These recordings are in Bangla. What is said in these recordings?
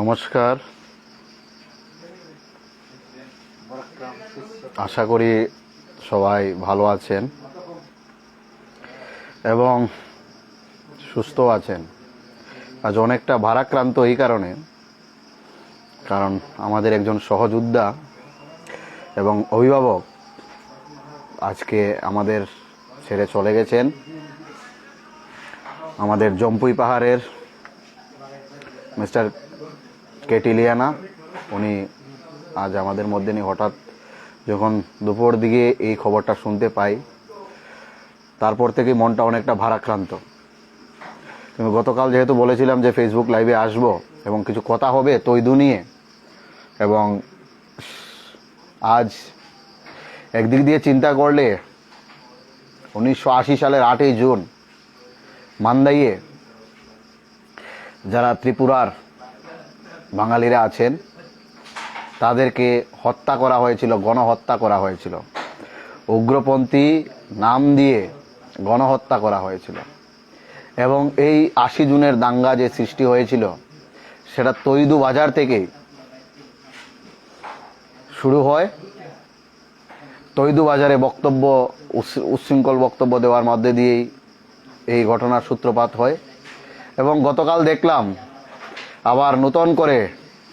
নমস্কার, আশা করি সবাই ভালো আছেন এবং সুস্থ আছেন। আজ অনেকটা ভারাক্রান্ত এই কারণ আমাদের একজন সহযোদ্ধা এবং অভিভাবক আজকে আমাদের ছেড়ে চলে গেছেন। আমাদের জম্পুই পাহাড়ের মিস্টার কেটি লিয়ানা, উনি আজ আমাদের মধ্যে নেই। হঠাৎ যখন দুপুর দিকে এই খবরটা শুনতে পাই, তারপর থেকে মনটা অনেকটা ভারাক্রান্ত। কিন্তু গতকাল যেহেতু বলেছিলাম যে ফেসবুক লাইভে আসব এবং কিছু কথা হবে তৈদু নিয়ে, এবং আজ একদিক দিয়ে চিন্তা করলে 1980 সালের 8ই জুন মান্দাইয়ে যারা ত্রিপুরার বাঙালিরা আছেন তাদেরকে হত্যা করা হয়েছিল, গণহত্যা করা হয়েছিল। উগ্রপন্থী নাম দিয়ে গণহত্যা করা হয়েছিল এবং এই 80 জুনের দাঙ্গা যে সৃষ্টি হয়েছিল সেটা তৈদু বাজার থেকেই শুরু হয়। তৈদু বাজারে বক্তব্য, উচ্ছৃঙ্খল বক্তব্য দেওয়ার মধ্যে দিয়েই এই ঘটনার সূত্রপাত হয় এবং গতকাল দেখলাম আবার নতুন করে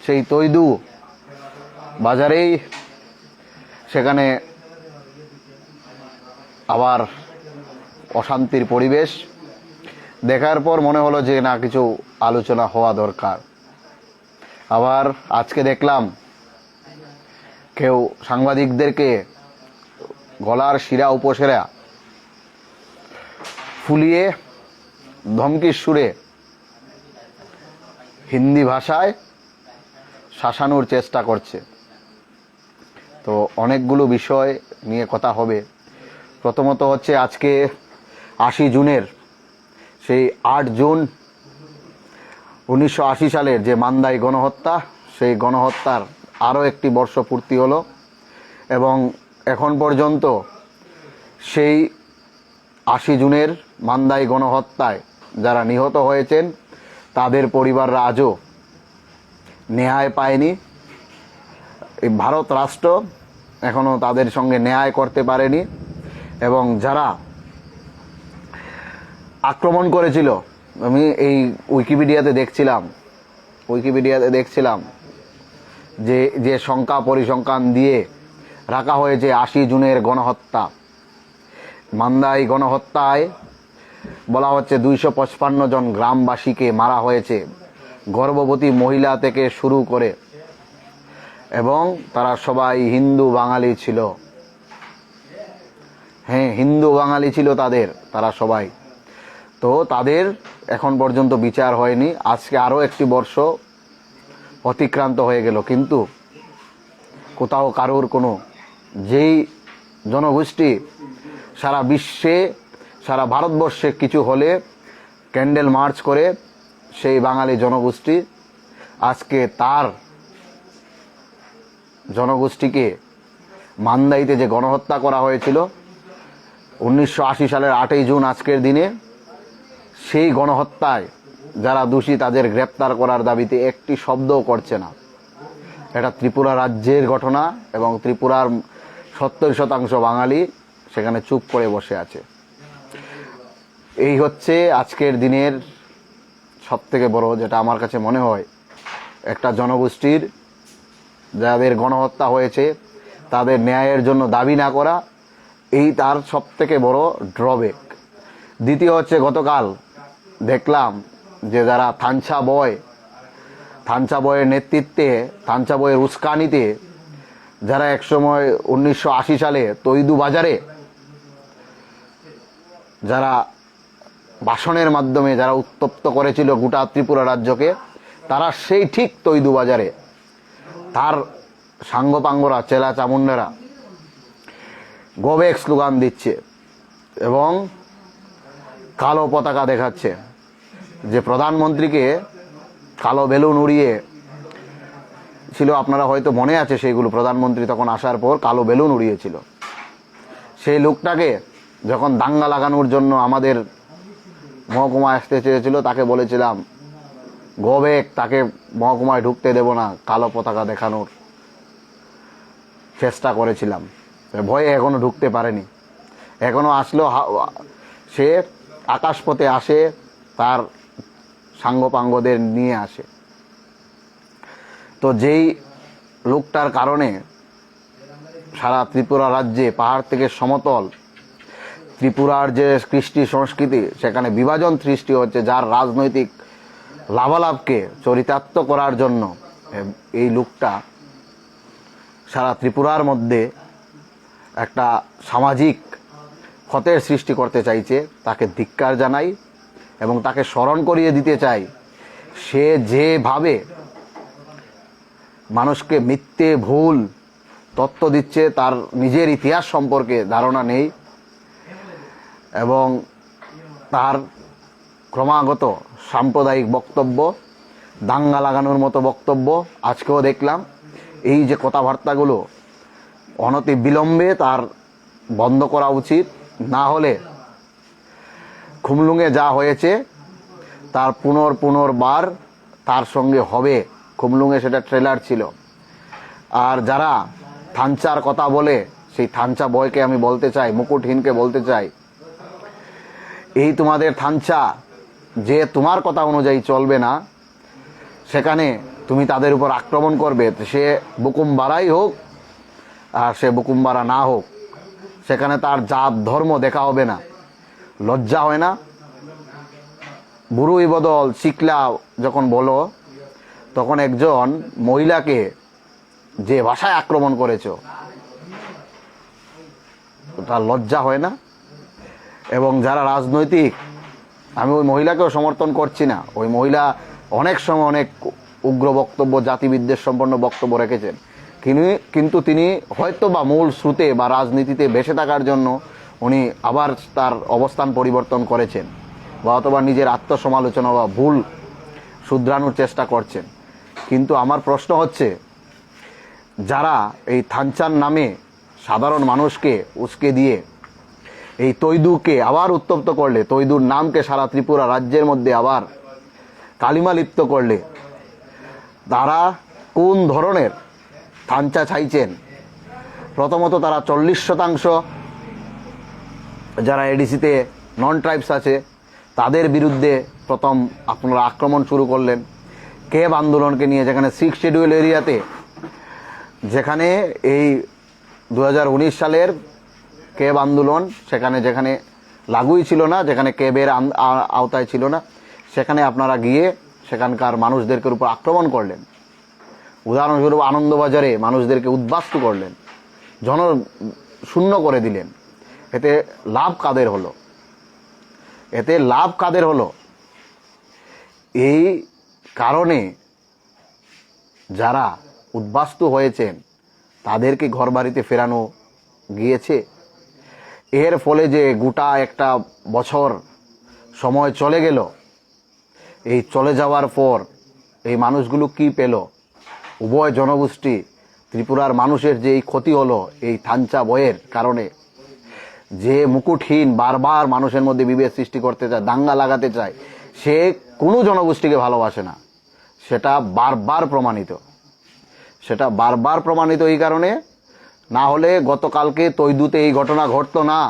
সেই তৈদু বাজারেই সেখানে আবার অশান্তির পরিবেশ। দেখার পর মনে হলো যে না, কিছু আলোচনা হওয়া দরকার। আবার আজকে দেখলাম কেউ সাংবাদিকদেরকে গলার শিরা উপশিরা ফুলিয়ে ধমকির সুরে হিন্দি ভাষায় শাসানোর চেষ্টা করছে। তো অনেকগুলো বিষয় নিয়ে কথা হবে। প্রথমত হচ্ছে আজকে 80 জুনের সেই 8 জুন 1980 সালের যে মান্দাই গণহত্যা, সেই গণহত্যার আরও একটি বর্ষ পূর্তি হলো এবং এখন পর্যন্ত সেই 80 জুনের মান্দাই গণহত্যায় যারা নিহত হয়েছেন তাদের পরিবাররা আজও ন্যায় পায়নি। এই ভারত রাষ্ট্র এখনও তাদের সঙ্গে ন্যায় করতে পারেনি এবং যারা আক্রমণ করেছিল, আমি এই উইকিপিডিয়াতে দেখছিলাম যে সংখ্যা পরিসংখ্যান দিয়ে রাখা হয়েছে 80 জুনের গণহত্যা। মান্দাই গণহত্যায় বলা হচ্ছে 255 জন গ্রামবাসীকে মারা হয়েছে, গর্ভবতী মহিলা থেকে শুরু করে, এবং তারা সবাই হিন্দু বাঙালি ছিল। হ্যাঁ, হিন্দু বাঙালি ছিল তারা সবাই। তো তাদের এখন পর্যন্ত বিচার হয়নি। আজকে আরও একটি বর্ষ অতিক্রান্ত হয়ে গেল, কিন্তু কোথাও কারোর কোনো, যেই জনগোষ্ঠী সারা বিশ্বে, সারা ভারতবর্ষে কিছু হলে ক্যান্ডেল মার্চ করে, সেই বাঙালি জনগোষ্ঠী আজকে তার জনগোষ্ঠীকে মান্দাইতে যে গণহত্যা করা হয়েছিল 1980 সালের 8ই জুন আজকের দিনে, সেই গণহত্যায় যারা দোষী তাদের গ্রেপ্তার করার দাবিতে একটি শব্দও করছে না। এটা ত্রিপুরা রাজ্যের ঘটনা এবং ত্রিপুরার 70% বাঙালি সেখানে চুপ করে বসে আছে। এই হচ্ছে আজকের দিনের সবথেকে বড়, যেটা আমার কাছে মনে হয়, একটা জনগোষ্ঠীর যাদের গণহত্যা হয়েছে তাদের ন্যায়ের জন্য দাবি না করা, এই তার সবথেকে বড় ড্রব্যাক। দ্বিতীয় হচ্ছে, গতকাল দেখলাম যে যারা থানচা বয়ের নেতৃত্বে, থানচা বয়ের উস্কানিতে যারা একসময় 1980 সালে তৈদু বাজারে যারা ভাষণের মাধ্যমে যারা উত্তপ্ত করেছিল গোটা ত্রিপুরা রাজ্যকে, তারা সেই ঠিক তৈদু বাজারে তার সাঙ্গপাঙ্গরা, চেলা চামুন্ডারা গো ব্যাক স্লোগান দিচ্ছে এবং কালো পতাকা দেখাচ্ছে। যে প্রধানমন্ত্রীকে কালো বেলুন উড়িয়ে ছিল, আপনারা হয়তো মনে আছে সেইগুলো, প্রধানমন্ত্রী তখন আসার পর কালো বেলুন উড়িয়েছিল। সেই লোকটাকে যখন দাঙ্গা লাগানোর জন্য আমাদের মহকুমায় আসতে চেয়েছিল, তাকে বলেছিলাম গোবেক, তাকে মহকুমায় ঢুকতে দেব না, কালো পতাকা দেখানোর চেষ্টা করেছিলাম, ভয়ে এখনো ঢুকতে পারেনি। এখনো আসলো, সে আকাশপথে আসে, তার সাঙ্গপাঙ্গদের নিয়ে আসে। তো যেই লোকটার কারণে সারা ত্রিপুরা রাজ্যে পাহাড় থেকে সমতল ত্রিপুরার যে কৃষ্টি সংস্কৃতি সেখানে বিভাজন সৃষ্টি হচ্ছে, যার রাজনৈতিক লাভালাভকে চরিতার্থ করার জন্য এই লোকটা সারা ত্রিপুরার মধ্যে একটা সামাজিক ক্ষতের সৃষ্টি করতে চাইছে, তাকে ধিক্কার জানাই এবং তাকে স্মরণ করিয়ে দিতে চাই, সে যেভাবে মানুষকে মিথ্যে ভুল তথ্য দিচ্ছে, তার নিজের ইতিহাস সম্পর্কে ধারণা নেই এবং তার ক্রমাগত সাম্প্রদায়িক বক্তব্য, দাঙ্গা লাগানোর মতো বক্তব্য আজকেও দেখলাম। এই যে কথাবার্তাগুলো অনতি বিলম্বে তার বন্ধ করা উচিত, না হলে খুমলুঙে যা হয়েছে তার পুনর্বার তার সঙ্গে হবে। খুমলুঙে সেটা ট্রেলার ছিল। আর যারা থানচার কথা বলে, সেই থানচা বয়কে আমি বলতে চাই, মুকুটহীনকে বলতে চাই, এই তোমাদের থানচা যে তোমার কথা অনুযায়ী চলবে না, সেখানে তুমি তাদের উপর আক্রমণ করবে, সে বুকুমবারাই হোক আর সে বুকুমবারা না হোক, সেখানে তার জাত ধর্ম দেখা হবে না। লজ্জা হয় না? বুড়ুই বদল চিকলা যখন বলো, তখন একজন মহিলাকে যে ভাষায় আক্রমণ করেছো, তার লজ্জা হয় না? এবং যারা রাজনৈতিক, আমি ওই মহিলাকেও সমর্থন করছি না, ওই মহিলা অনেক সময় অনেক উগ্র বক্তব্য, জাতিবিদ্বেষ সম্পন্ন বক্তব্য রেখেছেন, কিন্তু তিনি হয়তো বা মূল স্রোতে বা রাজনীতিতে বেঁচে থাকার জন্য উনি আবার তার অবস্থান পরিবর্তন করেছেন, বা অথবা নিজের আত্মসমালোচনা বা ভুল শুধরানোর চেষ্টা করছেন। কিন্তু আমার প্রশ্ন হচ্ছে, যারা এই থানচার নামে সাধারণ মানুষকে উস্কে দিয়ে এই তৈদুকে আবার উত্তপ্ত করলে, তৈদুর নামকে সারা ত্রিপুরা রাজ্যের মধ্যে আবার কালিমা লিপ্ত করলে, তারা কোন ধরনের থানচা চাইছেন? প্রথমত তারা 40% যারা এডিসিতে নন ট্রাইবস আছে তাদের বিরুদ্ধে প্রথম আপনারা আক্রমণ শুরু করলেন। কেব আন্দোলনকে নিয়ে, যেখানে 6 শিডিউল এরিয়াতে, যেখানে এই 2019 সালের কেব আন্দোলন যেখানে লাগুই ছিল না, যেখানে কেবের আওতায় ছিল না, সেখানে আপনারা গিয়ে সেখানকার মানুষদেরকে উপর আক্রমণ করলেন। উদাহরণস্বরূপ আনন্দবাজারে মানুষদেরকে উদ্বাস্তু করলেন, শূন্য করে দিলেন। এতে লাভ কাদের হলো? এতে লাভ কাদের হলো? এই কারণে যারা উদ্বাস্তু হয়েছেন তাদেরকে ঘরবাড়িতে ফেরানো গিয়েছে। এর ফলে যে গোটা একটা বছর সময় চলে গেল, এই চলে যাওয়ার পর এই মানুষগুলো কি পেল? উভয় জনগোষ্ঠী, ত্রিপুরার মানুষের যে এই ক্ষতি হলো এই থানচা বয়ের কারণে, যে মুকুটহীন বারবার মানুষের মধ্যে বিভেদ সৃষ্টি করতে চায়, দাঙ্গা লাগাতে চায়, সে কোনো জনগোষ্ঠীকে ভালোবাসে না। সেটা বারবার প্রমাণিত। এই কারণে, না হলে গতকালকে তৈদুতে এই ঘটনা ঘটতো না।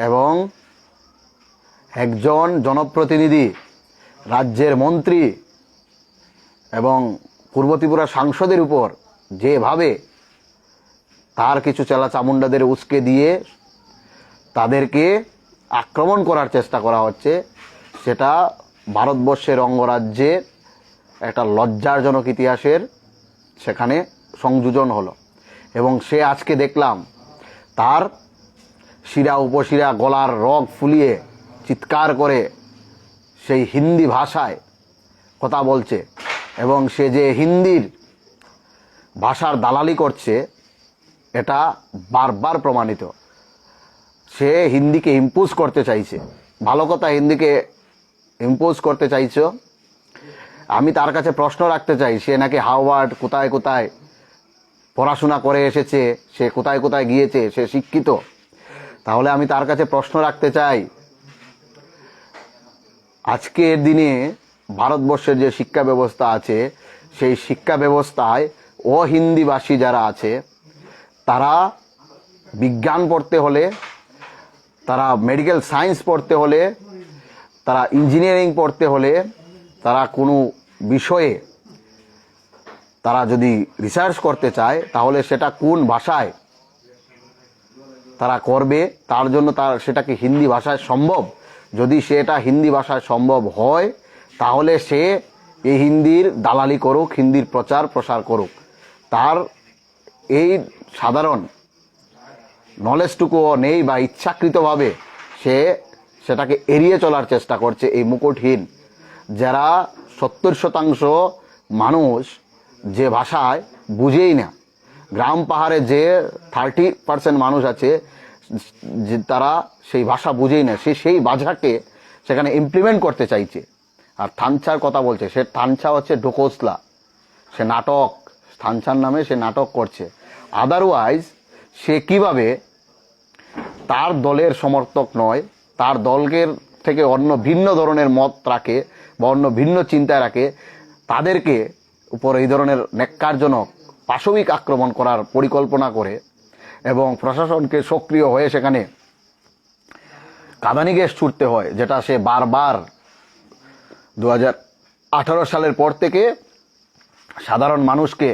এবং একজন জনপ্রতিনিধি, রাজ্যের মন্ত্রী এবং পূর্ব ত্রিপুরা সাংসদের উপর যেভাবে তার কিছু চেলা চামুন্ডাদের উস্কে দিয়ে তাদেরকে আক্রমণ করার চেষ্টা করা হচ্ছে, সেটা ভারতবর্ষের অঙ্গরাজ্যের একটা লজ্জাজনক ইতিহাসের সেখানে সংযোজন হলো। এবং সে আজকে দেখলাম তার শিরা উপশিরা গলার রগ ফুলিয়ে চিৎকার করে সেই হিন্দি ভাষায় কথা বলছে, এবং সে যে হিন্দির ভাষার দালালি করছে এটা বারবার প্রমাণিত। সে হিন্দিকে ইম্পোজ করতে চাইছে। ভালো কথা, হিন্দিকে ইম্পোজ করতে চাইছো। আমি তার কাছে প্রশ্ন রাখতে চাই, সে নাকি হার্ভার্ড কোথায় কোথায় পড়াশোনা করে এসেছে, সে কোথায় কোথায় গিয়েছে, সে শিক্ষিত। তাহলে আমি তার কাছে প্রশ্ন রাখতে চাই, আজকের দিনে ভারতবর্ষের যে শিক্ষা ব্যবস্থা আছে সেই শিক্ষা ব্যবস্থায় অহিন্দিভাষী যারা আছে তারা বিজ্ঞান পড়তে হলে, তারা মেডিকেল সায়েন্স পড়তে হলে, তারা ইঞ্জিনিয়ারিং পড়তে হলে, তারা কোনো বিষয়ে তারা যদি রিসার্চ করতে চায় তাহলে সেটা কোন ভাষায় তারা করবে, তার জন্য তার সেটাকে হিন্দি ভাষায় সম্ভব। যদি সেটা হিন্দি ভাষায় সম্ভব হয় তাহলে সে এই হিন্দির দালালি করুক, হিন্দির প্রচার প্রসার করুক। তার এই সাধারণ নলেজটুকুও নেই বা ইচ্ছাকৃতভাবে সে সেটাকে এড়িয়ে চলার চেষ্টা করছে। এই মুকুটহীন যারা 70% মানুষ যে ভাষায় বুঝেই না, গ্রাম পাহাড়ে যে 30% মানুষ আছে যে তারা সেই ভাষা বুঝেই না, সে সেই ভাষাকে সেখানে ইমপ্লিমেন্ট করতে চাইছে। আর থানচার কথা বলছে, সে থানচা হচ্ছে ঢোকসলা, সে নাটক, থানচার নামে সে নাটক করছে। আদারওয়াইজ সে কিভাবে তার দলের সমর্থক নয়, তার দলের থেকে অন্য ভিন্ন ধরনের মত রাখে বা অন্য ভিন্ন চিন্তায় রাখে, তাদেরকে উপর এই ধরনের ন্যাক্কারজনক পাশবিক আক্রমণ করার পরিকল্পনা করে এবং প্রশাসনকে সক্রিয় হয়ে সেখানে কাঁদানি গ্যাস ছুটতে হয়, যেটা সে বারবার 2018 সালের পর থেকে সাধারণ মানুষকে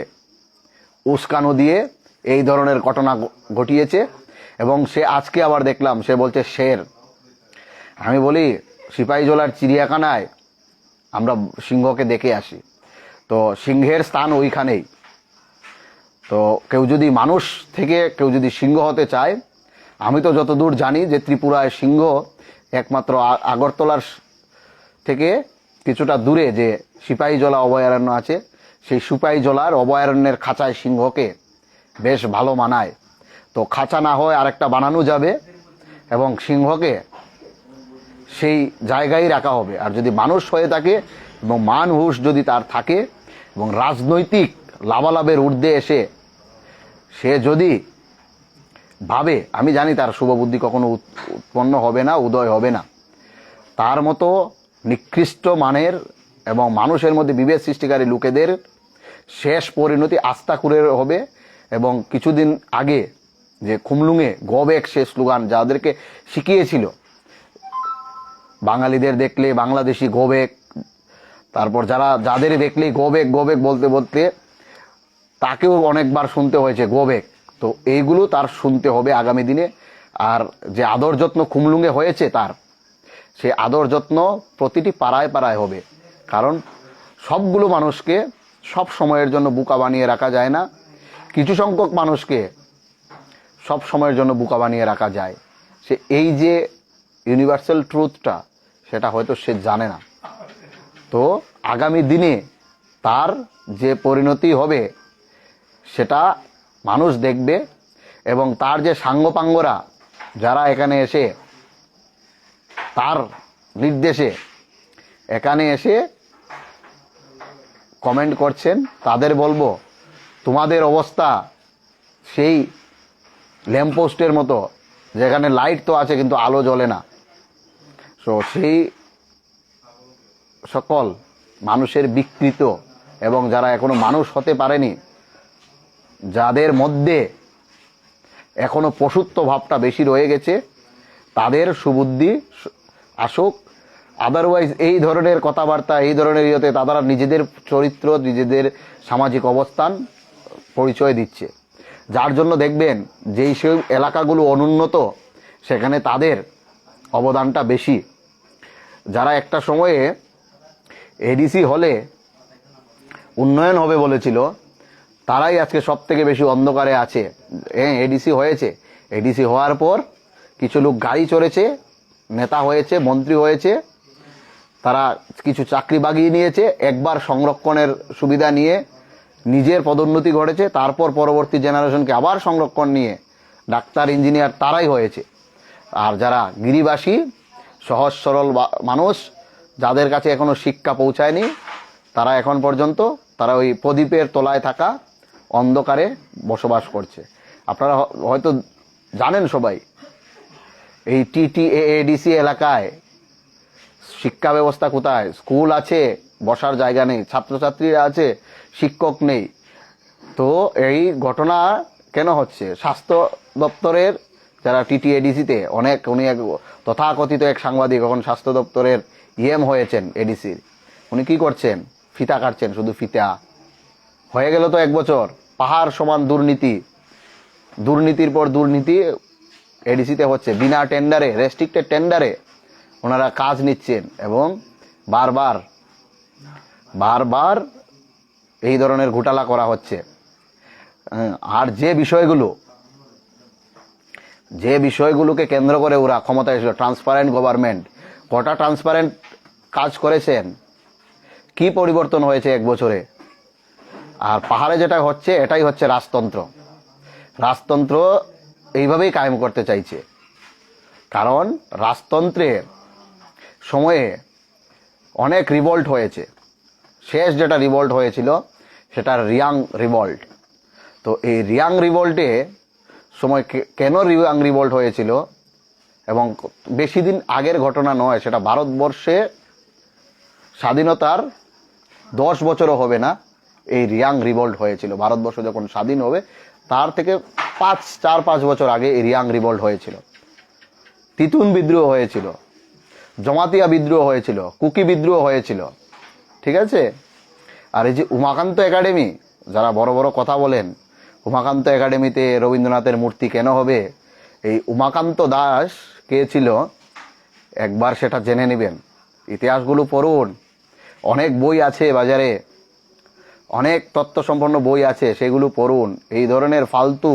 উস্কানো দিয়ে এই ধরনের ঘটনা ঘটিয়েছে। এবং সে আজকে আবার দেখলাম সে বলছে শের। আমি বলি সিপাহীজলার চিড়িয়াখানায় আমরা সিংহকে দেখে আসি, তো সিংহের স্থান ওইখানেই। তো কেউ যদি মানুষ থেকে কেউ যদি সিংহ হতে চায়, আমি তো যতদূর জানি যে ত্রিপুরায় সিংহ একমাত্র আগরতলার থেকে কিছুটা দূরে যে সিপাহীজলা অভয়ারণ্য আছে, সেই সিপাহীজলার অভয়ারণ্যের খাঁচায় সিংহকে বেশ ভালো মানায়। তো খাঁচা না হয় আরেকটা বানানো যাবে এবং সিংহকে সেই জায়গায় রাখা হবে। আর যদি মানুষ হয়ে থাকে এবং মান হুঁশ যদি তার থাকে এবং রাজনৈতিক লাভালাভের ঊর্ধ্বে এসে সে যদি ভাবে, আমি জানি তার শুভবুদ্ধি কখনো উৎপন্ন হবে না, উদয় হবে না, তার মতো নিকৃষ্ট মানের এবং মানুষের মধ্যে বিভেদ সৃষ্টিকারী লোকেদের শেষ পরিণতি আস্তাকুরের হবে। এবং কিছুদিন আগে যে খুমলুঙে গবেক সে স্লোগান যাদেরকে শিখিয়েছিল, বাঙালিদের দেখলে বাংলাদেশি গোবেক, তারপর যাদের দেখলেই গোবেক গোবেক বলতে বলতে তাকেও অনেকবার শুনতে হয়েছে গোবেক। তো এইগুলো তার শুনতে হবে আগামী দিনে। আর যে আদর যত্ন খুমলুঙে হয়েছে তার, সে আদর যত্ন প্রতিটি পাড়ায় পাড়ায় হবে। কারণ সবগুলো মানুষকে সব সময়ের জন্য বোকা বানিয়ে রাখা যায় না, কিছু সংখ্যক মানুষকে সব সময়ের জন্য বোকা বানিয়ে রাখা যায়। সে এই যে ইউনিভার্সাল ট্রুথটা সেটা হয়তো সে জানে না। তো আগামী দিনে তার যে পরিণতি হবে সেটা মানুষ দেখবে। এবং তার যে সাঙ্গপাঙ্গরা যারা এখানে এসে তার নির্দেশে এখানে এসে কমেন্ট করছেন, তাদের বলবো তোমাদের অবস্থা সেই ল্যাম্পপোস্টের মতো, যেখানে লাইট তো আছে কিন্তু আলো জ্বলে না। সো সেই সকল মানুষের বিকৃত এবং যারা এখনো মানুষ হতে পারেনি, যাদের মধ্যে এখনো পশুত্ব ভাবটা বেশি রয়ে গেছে, তাদের সুবুদ্ধি আসুক। আদারওয়াইজ এই ধরনের কথাবার্তা, এই ধরনের ইয়েতে তারা নিজেদের চরিত্র, নিজেদের সামাজিক অবস্থান পরিচয় দিচ্ছে। যার জন্য দেখবেন যেই সব এলাকাগুলো অনুন্নত সেখানে তাদের অবদানটা বেশি। যারা একটা সময়ে এডিসি হলে উন্নয়ন হবে বলেছিল, তারাই আজকে সব থেকে বেশি অন্ধকারে আছে। এডিসি হয়েছে, এডিসি হওয়ার পর কিছু লোক গাড়ি চড়েছে, নেতা হয়েছে, মন্ত্রী হয়েছে, তারা কিছু চাকরি বাগিয়ে নিয়েছে, একবার সংরক্ষণের সুবিধা নিয়ে নিজের পদোন্নতি ঘটেছে, তারপর পরবর্তী জেনারেশনকে আবার সংরক্ষণ নিয়ে ডাক্তার, ইঞ্জিনিয়ার তারাই হয়েছে। আর যারা গিরিবাসী সহজ সরল মানুষ, যাদের কাছে এখনো শিক্ষা পৌঁছায়নি, তারা এখন পর্যন্ত তারা ওই প্রদীপের তলায় থাকা অন্ধকারে বসবাস করছে। আপনারা হয়তো জানেন সবাই, এই টিটিএডিসি এলাকায় শিক্ষা ব্যবস্থা কোথায়? স্কুল আছে, বসার জায়গা নেই, ছাত্রছাত্রীরা আছে, শিক্ষক নেই। তো এই ঘটনা কেন হচ্ছে? স্বাস্থ্য দপ্তরের যারা টিটিএডিসিতে উনি এক তথাকথিত এক সাংবাদিক, এখন স্বাস্থ্য দপ্তরের হয়েছেন এডিসির, উনি কি করছেন? ফিতা কাটছেন, শুধু ফিতা। হয়ে গেল তো 1 বছর, পাহাড় সমান দুর্নীতির পর দুর্নীতি এডিসিতে হচ্ছে, বিনা টেন্ডারে, রেস্ট্রিক্টেড টেন্ডারে ওনারা কাজ নিচ্ছেন এবং বারবার এই ধরনের ঘোটালা করা হচ্ছে। আর যে বিষয়গুলোকে কেন্দ্র করে ওরা ক্ষমতায় ছিল, ট্রান্সপারেন্ট গভর্নমেন্ট, কটা ট্রান্সপারেন্ট কাজ করেছেন? কি পরিবর্তন হয়েছে 1 বছরে? আর পাহাড়ে যেটা হচ্ছে, এটাই হচ্ছে রাজতন্ত্র এইভাবেই কায়েম করতে চাইছে। কারণ রাজতন্ত্রের সময়ে অনেক রিভল্ট হয়েছে। শেষ যেটা রিভল্ট হয়েছিল সেটা রিয়াং রিভল্ট। তো এই রিয়াং রিভল্টে সময় কেন রিয়াং রিভল্ট হয়েছিল এবং বেশি দিন আগের ঘটনা নয়, সেটা ভারতবর্ষে স্বাধীনতার 10 বছরও হবে না এই রিয়াং রিভল্ট হয়েছিল। ভারতবর্ষ যখন স্বাধীন হবে তার থেকে 4-5 বছর আগে এই রিয়াং রিভল্ট হয়েছিল। তিতুন বিদ্রোহ হয়েছিল, জমাতিয়া বিদ্রোহ হয়েছিল, কুকি বিদ্রোহ হয়েছিল। ঠিক আছে? আর এই যে উমাকান্ত একাডেমি, যারা বড় বড় কথা বলেন, উমাকান্ত একাডেমিতে রবীন্দ্রনাথের মূর্তি কেন হবে? এই উমাকান্ত দাস কে ছিল একবার সেটা জেনে নেবেন, ইতিহাসগুলো পড়ুন। অনেক বই আছে বাজারে, অনেক তথ্যসম্পন্ন বই আছে, সেগুলো পড়ুন। এই ধরনের ফালতু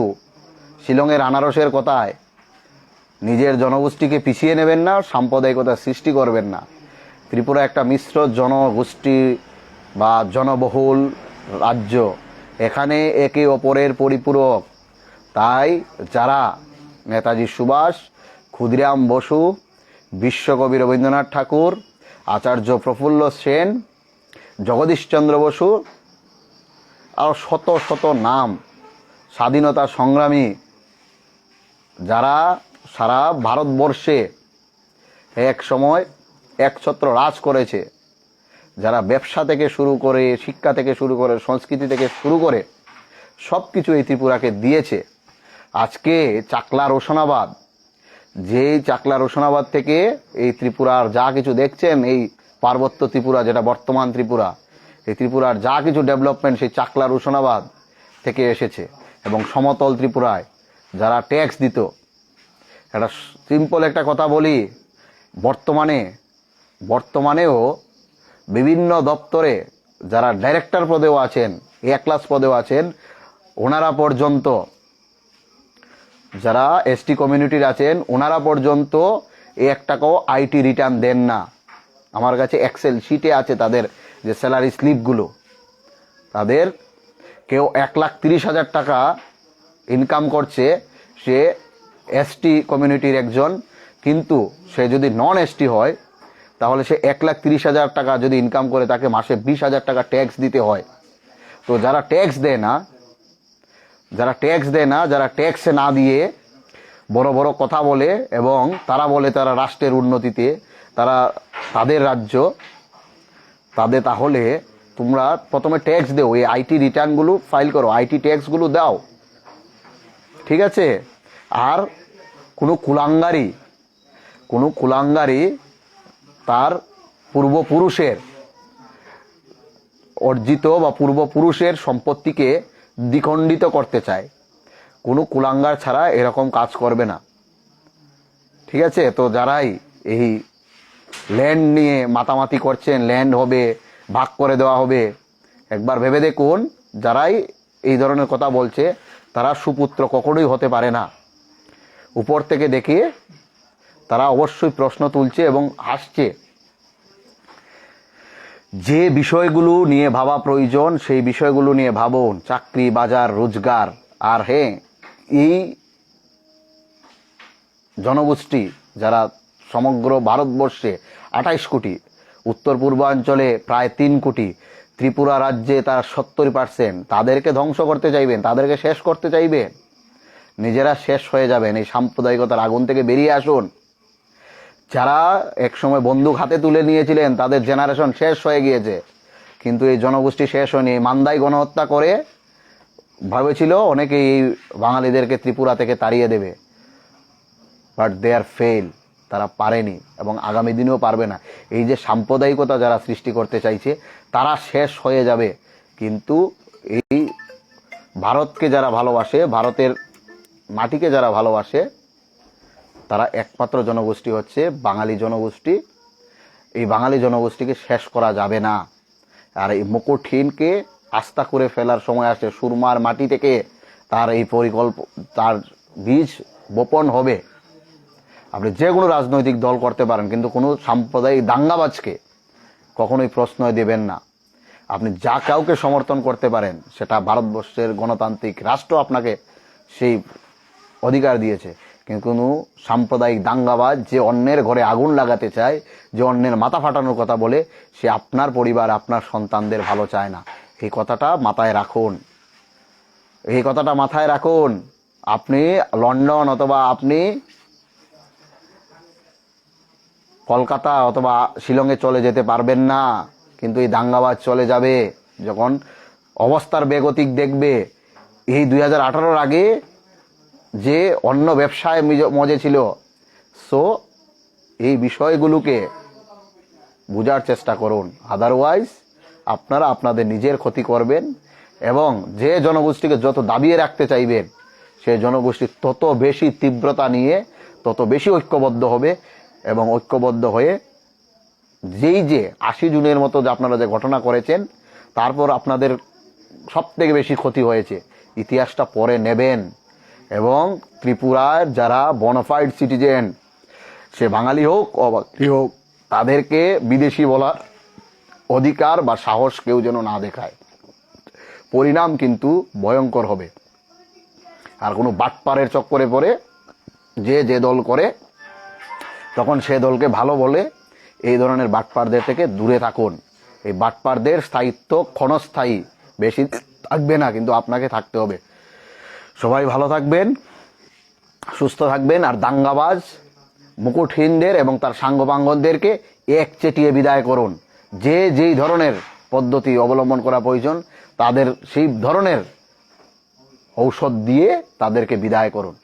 শিলংয়ের আনারসের কথায় নিজের জনগোষ্ঠীকে পিছিয়ে নেবেন না, সাম্প্রদায়িকতা সৃষ্টি করবেন না। ত্রিপুরা একটা মিশ্র জনগোষ্ঠী বা জনবহুল রাজ্য, এখানে একে অপরের পরিপূরক। তাই যারা নেতাজি সুভাষ, ক্ষুদিরাম বসু, বিশ্বকবি রবীন্দ্রনাথ ঠাকুর, আচার্য প্রফুল্ল সেন, জগদীশচন্দ্র বসু, আর শত শত নাম, স্বাধীনতা সংগ্রামী যারা সারা ভারতবর্ষে এক সময় একছত্র রাজ করেছে, যারা ব্যবসা থেকে শুরু করে, শিক্ষা থেকে শুরু করে, সংস্কৃতি থেকে শুরু করে সব কিছু এই ত্রিপুরাকে দিয়েছে। আজকে চাকলা রোশনাবাদ, যেই চাকলা রোশনাবাদ থেকে এই ত্রিপুরার যা কিছু দেখছেন, এই পার্বত্য ত্রিপুরা যেটা বর্তমান ত্রিপুরা, এই ত্রিপুরার যা কিছু ডেভেলপমেন্ট সেই চাকলা রোশনাবাদ থেকে এসেছে। এবং সমতল ত্রিপুরায় যারা ট্যাক্স দিত, একটা সিম্পল একটা কথা বলি, বর্তমানেও বিভিন্ন দপ্তরে যারা ডাইরেক্টর পদেও আছেন, A-ক্লাস পদেও আছেন, ওনারা পর্যন্ত, যারা এসটি কমিউনিটির আছেন, ওনারা পর্যন্ত 1 টাকাও আইটি রিটার্ন দেন না। আমার কাছে এক্সেল শিটে আছে তাদের যে স্যালারি স্লিপগুলো, তাদের কেউ 1,30,000 টাকা ইনকাম করছে, সে এসটি কমিউনিটির একজন, কিন্তু সে যদি নন এসটি হয় তাহলে সে 1,30,000 টাকা যদি ইনকাম করে তাকে মাসে 20,000 টাকা ট্যাক্স দিতে হয়। তো যারা ট্যাক্স দেয় না, যারা ট্যাক্সে না দিয়ে বড় বড় কথা বলে এবং তারা বলে তারা রাষ্ট্রের উন্নতিতে, তাদের রাজ্য, তাহলে তোমরা প্রথমে ট্যাক্স দেও, এই আইটি রিটার্নগুলো ফাইল করো, আইটি ট্যাক্সগুলো দাও। ঠিক আছে? আর কোনো কুলাঙ্গারি তার পূর্বপুরুষের অর্জিত বা পূর্বপুরুষের সম্পত্তিকে দ্বিখণ্ডিত করতে চায়, কোনো কুলাঙ্গার ছাড়া এরকম কাজ করবে না। ঠিক আছে? তো যারাই এই ল্যান্ড নিয়ে মাতামাতি করছেন, ল্যান্ড হবে, ভাগ করে দেওয়া হবে, একবার ভেবে দেখুন, যারাই এই ধরনের কথা বলছে তারা সুপুত্র কখনোই হতে পারে না। উপর থেকে দেখে তারা অবশ্যই প্রশ্ন তুলছে এবং হাসছে। যে বিষয়গুলো নিয়ে ভাবা প্রয়োজন সেই বিষয়গুলো নিয়ে ভাবুন, চাকরি, বাজার, রোজগার। আর হ্যাঁ, এই জনগোষ্ঠী যারা সমগ্র ভারতবর্ষে 28 কোটি, উত্তর পূর্বাঞ্চলে প্রায় 3 কোটি, ত্রিপুরা রাজ্যে তার 70%, তাদেরকে ধ্বংস করতে চাইবেন, তাদেরকে শেষ করতে চাইবেন, নিজেরা শেষ হয়ে যাবেন। এই সাম্প্রদায়িকতার আগুন থেকে বেরিয়ে আসুন। যারা একসময় বন্দুক হাতে তুলে নিয়েছিলেন তাদের জেনারেশন শেষ হয়ে গিয়েছে, কিন্তু এই জনগোষ্ঠী শেষ হয়নি। মান্দায় গণহত্যা করে ভেবেছিল অনেকেই এই বাঙালিদেরকে ত্রিপুরা থেকে তাড়িয়ে দেবে, বাট দে আর ফেল, তারা পারেনি এবং আগামী দিনেও পারবে না। এই যে সাম্প্রদায়িকতা যারা সৃষ্টি করতে চাইছে তারা শেষ হয়ে যাবে, কিন্তু এই ভারতকে যারা ভালোবাসে, ভারতের মাটিকে যারা ভালোবাসে, তারা একমাত্র জনগোষ্ঠী হচ্ছে বাঙালি জনগোষ্ঠী। এই বাঙালি জনগোষ্ঠীকে শেষ করা যাবে না। আর এই মুকুটহীনকে আস্থা করে ফেলার সময় আসে, সুরমার মাটি থেকে তার এই তার বীজ বপন হবে। আপনি যে কোনো রাজনৈতিক দল করতে পারেন, কিন্তু কোনো সাম্প্রদায়িক দাঙ্গাবাজকে কখনোই প্রশ্রয় দেবেন না। আপনি যা কাউকে সমর্থন করতে পারেন, সেটা ভারতবর্ষের গণতান্ত্রিক রাষ্ট্র আপনাকে সেই অধিকার দিয়েছে, কিন্তু কোনো সাম্প্রদায়িক দাঙ্গাবাজ যে অন্যের ঘরে আগুন লাগাতে চায়, যে অন্যের মাথা ফাটানোর কথা বলে, সে আপনার পরিবার, আপনার সন্তানদের ভালো চায় না। এই কথাটা মাথায় রাখুন, এই কথাটা মাথায় রাখুন। আপনি লন্ডন অথবা আপনি কলকাতা অথবা শিলংয়ে চলে যেতে পারবেন না, কিন্তু এই দাঙ্গাবাজ চলে যাবে যখন অবস্থার বেগতিক দেখবে। এই 2018-র আগে যে অন্য ব্যবসায় মজে ছিল। সো এই বিষয়গুলোকে বোঝার চেষ্টা করুন, আদারওয়াইজ আপনারা আপনাদের নিজের ক্ষতি করবেন এবং যে জনগোষ্ঠীকে যত দাবিয়ে রাখতে চাইবেন, সেই জনগোষ্ঠী তত বেশি তীব্রতা নিয়ে তত বেশি ঐক্যবদ্ধ হবে এবং ঐক্যবদ্ধ হয়ে যেই যে 80 জুনের মতো যে আপনারা যে ঘটনা করেছেন, তারপর আপনাদের সবথেকে বেশি ক্ষতি হয়েছে। ইতিহাসটা পরে নেবেন এবং ত্রিপুরার যারা বনাফাইড সিটিজেন, সে বাঙালি হোক অবাঙালি হোক, তাদেরকে বিদেশি বলার অধিকার বা সাহস কেউ যেন না দেখায়। পরিণাম কিন্তু ভয়ঙ্কর হবে। আর কোনো বাটপারের চক্করে পড়ে যে দল করে, তখন সে দলকে ভালো বলে। এই ধরনের বাটপারদের থেকে দূরে থাকুন। এই বাটপারদের স্থায়িত্ব ক্ষণস্থায়ী, বেশি থাকবে না, কিন্তু আপনাকে থাকতে হবে। সবাই ভালো থাকবেন, সুস্থ থাকবেন। আর দাঙ্গাবাজ মুকুটহীনদের এবং তার সাঙ্গপাঙ্গদেরকে একচেটিয়ে বিদায় করুন। যেই ধরনের পদ্ধতি অবলম্বন করা প্রয়োজন, তাদের সেই ধরনের ঔষধ দিয়ে তাদেরকে বিদায় করুন।